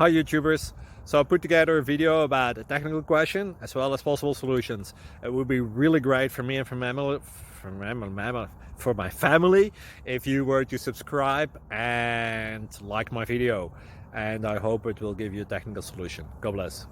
Hi YouTubers. So I put together a video about a technical question as well as possible solutions. It would be really great for me and for my family if you were to subscribe and like my video. And I hope it will give you a technical solution. God bless.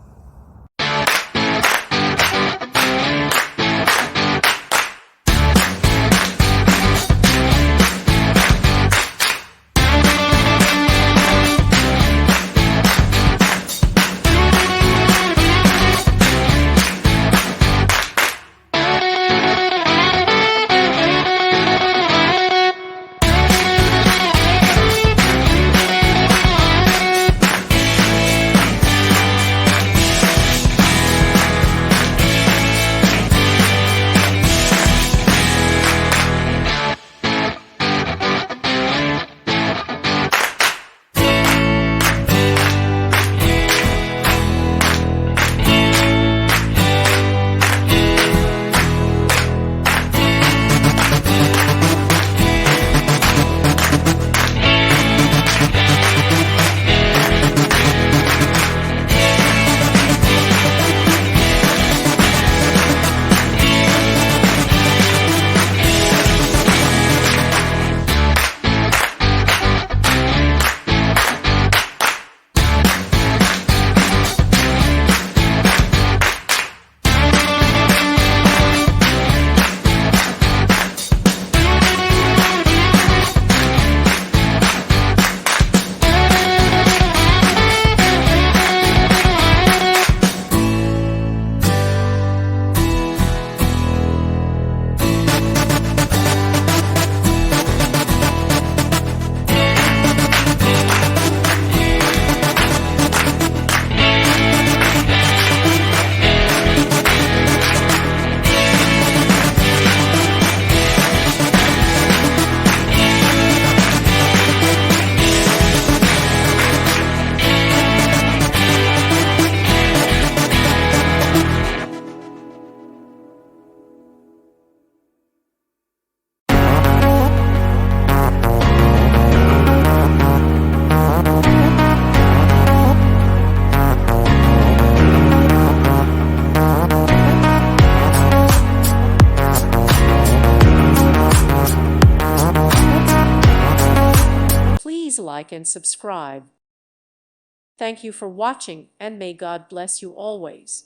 Please like and subscribe. Thank you for watching, and may God bless you always.